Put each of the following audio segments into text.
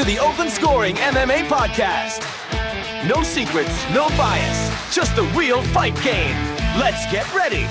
to the Open Scoring MMA podcast. No secrets, no bias, just the real fight game. Let's get ready.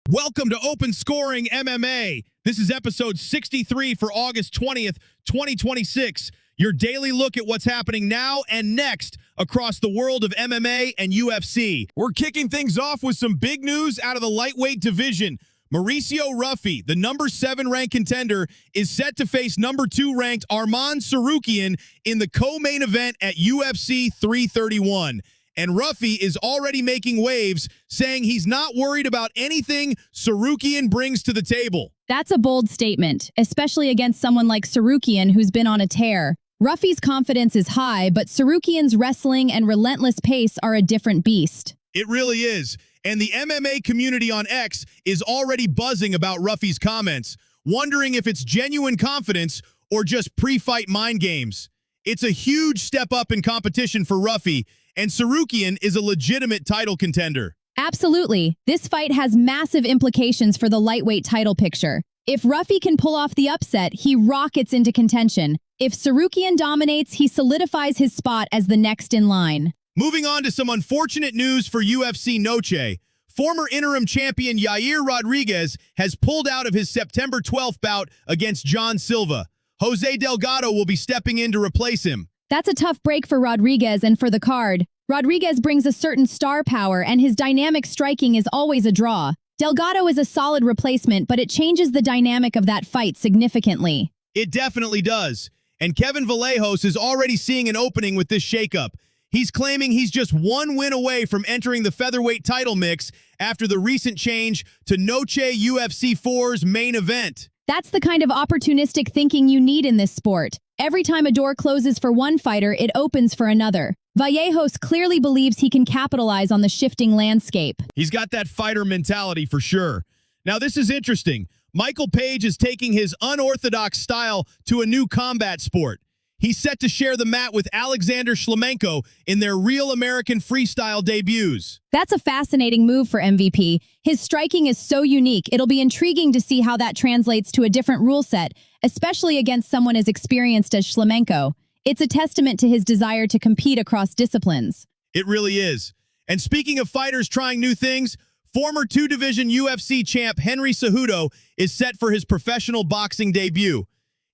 Welcome to Open Scoring MMA. This is episode 63 for August 20th, 2026. Your daily look at what's happening now and next across the world of MMA and UFC. We're kicking things off with some big news out of the lightweight division. Mauricio Ruffy, the number 7 ranked contender, is set to face number 2 ranked Arman Tsarukyan in the co-main event at UFC 331. And Ruffy is already making waves, saying he's not worried about anything Tsarukyan brings to the table. That's a bold statement, especially against someone like Tsarukyan who's been on a tear. Ruffy's confidence is high, but Tsarukyan's wrestling and relentless pace are a different beast. It really is. And the MMA community on X is already buzzing about Ruffy's comments, wondering if it's genuine confidence or just pre-fight mind games. It's a huge step up in competition for Ruffy, and Tsarukyan is a legitimate title contender. Absolutely. This fight has massive implications for the lightweight title picture. If Ruffy can pull off the upset, he rockets into contention. If Tsarukyan dominates, he solidifies his spot as the next in line. Moving on to some unfortunate news for UFC Noche. Former interim champion Yair Rodriguez has pulled out of his September 12th bout against John Silva. Jose Delgado will be stepping in to replace him. That's a tough break for Rodriguez and for the card. Rodriguez brings a certain star power, and his dynamic striking is always a draw. Delgado is a solid replacement, but it changes the dynamic of that fight significantly. It definitely does. And Kevin Vallejos is already seeing an opening with this shakeup. He's claiming he's just one win away from entering the featherweight title mix after the recent change to Noche UFC 4's main event. That's the kind of opportunistic thinking you need in this sport. Every time a door closes for one fighter, it opens for another. Vallejos clearly believes he can capitalize on the shifting landscape. He's got that fighter mentality for sure. Now, this is interesting. Michael Page is taking his unorthodox style to a new combat sport. He's set to share the mat with Alexander Shlemenko in their Real American Freestyle debuts. That's a fascinating move for MVP. His striking is so unique, it'll be intriguing to see how that translates to a different rule set, especially against someone as experienced as Shlemenko. It's a testament to his desire to compete across disciplines. It really is. And speaking of fighters trying new things, former 2-division UFC champ Henry Cejudo is set for his professional boxing debut.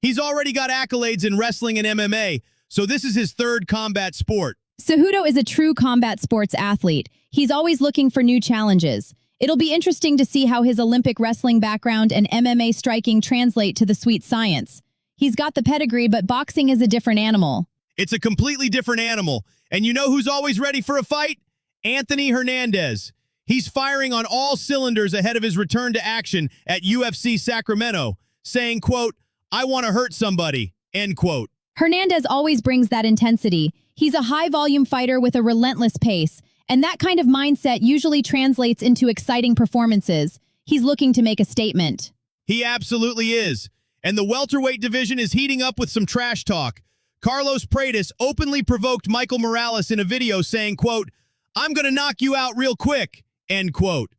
He's already got accolades in wrestling and MMA, so this is his third combat sport. Cejudo is a true combat sports athlete. He's always looking for new challenges. It'll be interesting to see how his Olympic wrestling background and MMA striking translate to the sweet science. He's got the pedigree, but boxing is a different animal. It's a completely different animal. And you know who's always ready for a fight? Anthony Hernandez. He's firing on all cylinders ahead of his return to action at UFC Sacramento, saying, quote, "I want to hurt somebody," end quote. Hernandez always brings that intensity. He's a high-volume fighter with a relentless pace, and that kind of mindset usually translates into exciting performances. He's looking to make a statement. He absolutely is. And the welterweight division is heating up with some trash talk. Carlos Praedis openly provoked Michael Morales in a video saying, quote, "I'm going to knock you out real quick," end quote.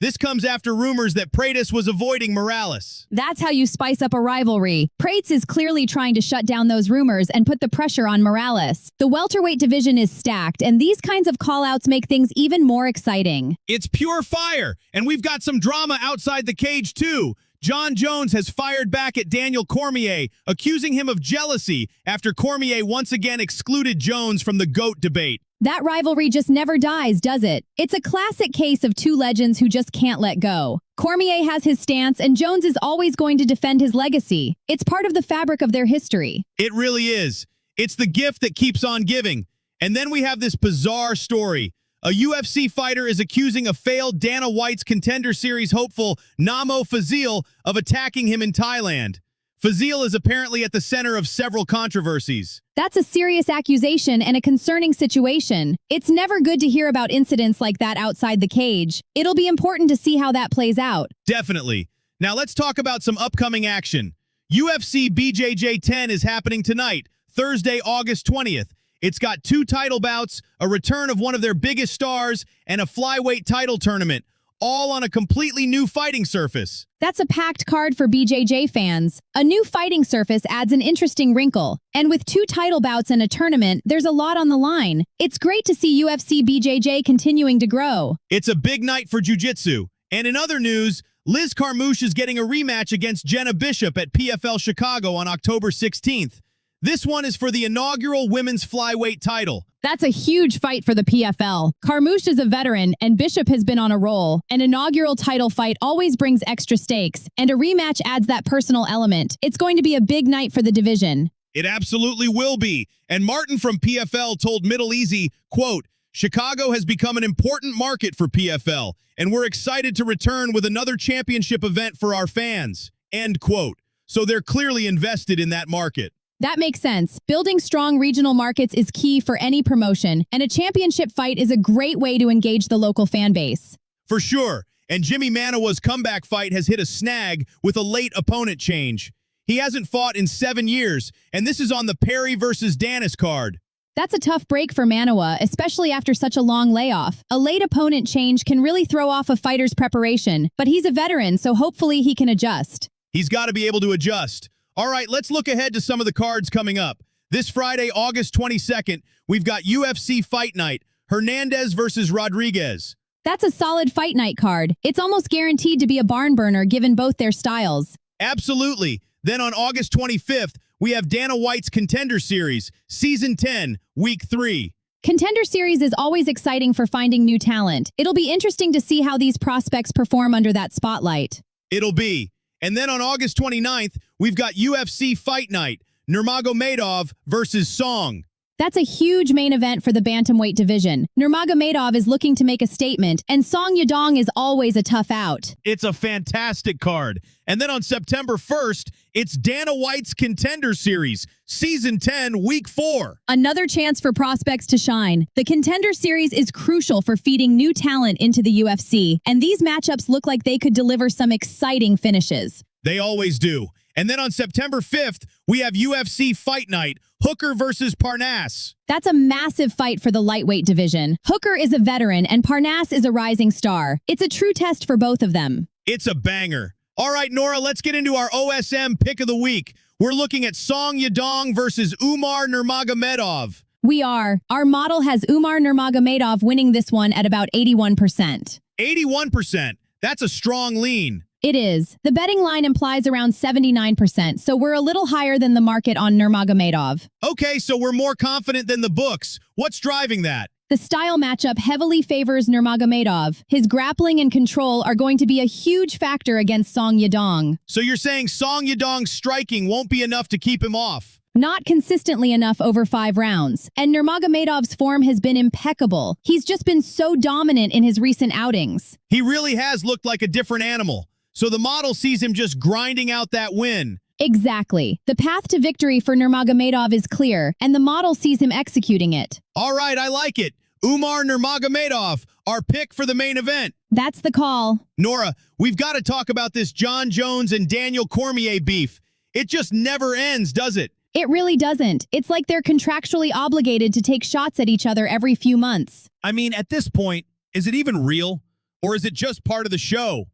This comes after rumors that Praedis was avoiding Morales. That's how you spice up a rivalry. Praedis is clearly trying to shut down those rumors and put the pressure on Morales. The welterweight division is stacked, and these kinds of call-outs make things even more exciting. It's pure fire, and we've got some drama outside the cage, too. John Jones has fired back at Daniel Cormier, accusing him of jealousy after Cormier once again excluded Jones from the GOAT debate. That rivalry just never dies, does it? It's a classic case of two legends who just can't let go. Cormier has his stance, and Jones is always going to defend his legacy. It's part of the fabric of their history. It really is. It's the gift that keeps on giving. And then we have this bizarre story. A UFC fighter is accusing a failed Dana White's Contender Series hopeful Namo Fazil of attacking him in Thailand. Fazil is apparently at the center of several controversies. That's a serious accusation and a concerning situation. It's never good to hear about incidents like that outside the cage. It'll be important to see how that plays out. Definitely. Now let's talk about some upcoming action. UFC BJJ 10 is happening tonight, Thursday, August 20th. It's got 2 title bouts, a return of one of their biggest stars, and a flyweight title tournament, all on a completely new fighting surface. That's a packed card for BJJ fans. A new fighting surface adds an interesting wrinkle. And with 2 title bouts and a tournament, there's a lot on the line. It's great to see UFC BJJ continuing to grow. It's a big night for jiu-jitsu. And in other news, Liz Carmouche is getting a rematch against Jenna Bishop at PFL Chicago on October 16th. This one is for the inaugural women's flyweight title. That's a huge fight for the PFL. Carmouche is a veteran, and Bishop has been on a roll. An inaugural title fight always brings extra stakes, and a rematch adds that personal element. It's going to be a big night for the division. It absolutely will be. And Martin from PFL told Middle Easy, quote, "Chicago has become an important market for PFL, and we're excited to return with another championship event for our fans." End quote. So they're clearly invested in that market. That makes sense. Building strong regional markets is key for any promotion, and a championship fight is a great way to engage the local fan base. For sure. And Jimmy Manawa's comeback fight has hit a snag with a late opponent change. He hasn't fought in 7 years, and this is on the Perry versus Danis card. That's a tough break for Manawa, especially after such a long layoff. A late opponent change can really throw off a fighter's preparation, but he's a veteran, so hopefully he can adjust. He's got to be able to adjust. All right, let's look ahead to some of the cards coming up. This Friday, August 22nd, we've got UFC Fight Night, Hernandez versus Rodriguez. That's a solid fight night card. It's almost guaranteed to be a barn burner given both their styles. Absolutely. Then on August 25th, we have Dana White's Contender Series, Season 10, Week 3. Contender Series is always exciting for finding new talent. It'll be interesting to see how these prospects perform under that spotlight. It'll be. And then on August 29th, we've got UFC Fight Night, Nurmagomedov versus Song. That's a huge main event for the bantamweight division. Nurmagomedov is looking to make a statement, and Song Yadong is always a tough out. It's a fantastic card. And then on September 1st, it's Dana White's Contender Series, Season 10, Week 4. Another chance for prospects to shine. The Contender Series is crucial for feeding new talent into the UFC, and these matchups look like they could deliver some exciting finishes. They always do. And then on September 5th, we have UFC Fight Night, Hooker versus Parnasse. That's a massive fight for the lightweight division. Hooker is a veteran and Parnasse is a rising star. It's a true test for both of them. It's a banger. All right, Nora, let's get into our OSM pick of the week. We're looking at Song Yadong versus Umar Nurmagomedov. We are. Our model has Umar Nurmagomedov winning this one at about 81%. 81%. That's a strong lean. It is. The betting line implies around 79%, so we're a little higher than the market on Nurmagomedov. Okay, so we're more confident than the books. What's driving that? The style matchup heavily favors Nurmagomedov. His grappling and control are going to be a huge factor against Song Yadong. So you're saying Song Yadong's striking won't be enough to keep him off? Not consistently enough over 5 rounds. And Nurmagomedov's form has been impeccable. He's just been so dominant in his recent outings. He really has looked like a different animal. So the model sees him just grinding out that win. Exactly. The path to victory for Nurmagomedov is clear, and the model sees him executing it. All right, I like it. Umar Nurmagomedov, our pick for the main event. That's the call. Nora, we've got to talk about this John Jones and Daniel Cormier beef. It just never ends, does it? It really doesn't. It's like they're contractually obligated to take shots at each other every few months. I mean, at this point, is it even real? Or is it just part of the show?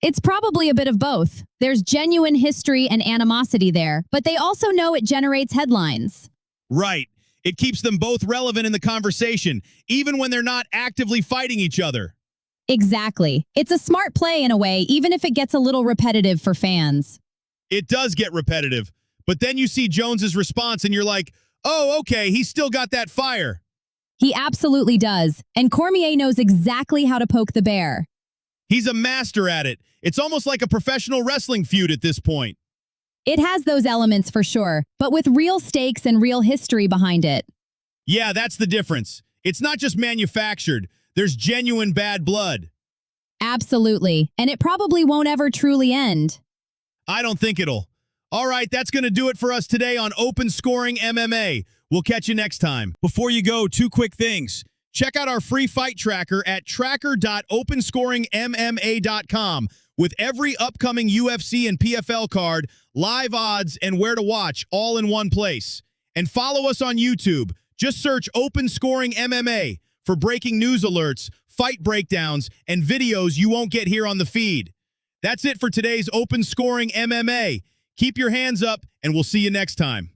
It's probably a bit of both. There's genuine history and animosity there, but they also know it generates headlines. Right. It keeps them both relevant in the conversation, even when they're not actively fighting each other. Exactly. It's a smart play in a way, even if it gets a little repetitive for fans. It does get repetitive, but then you see Jones's response and you're like, oh, okay, he's still got that fire. He absolutely does, and Cormier knows exactly how to poke the bear. He's a master at it. It's almost like a professional wrestling feud at this point. It has those elements for sure, but with real stakes and real history behind it. Yeah, that's the difference. It's not just manufactured. There's genuine bad blood. Absolutely, and it probably won't ever truly end. I don't think it'll. All right, that's going to do it for us today on Open Scoring MMA. We'll catch you next time. Before you go, 2 quick things. Check out our free fight tracker at tracker.openscoringmma.com with every upcoming UFC and PFL card, live odds, and where to watch all in one place. And follow us on YouTube. Just search Open Scoring MMA. for breaking news alerts, fight breakdowns, and videos you won't get here on the feed. That's it for today's Open Scoring MMA. Keep your hands up, and we'll see you next time.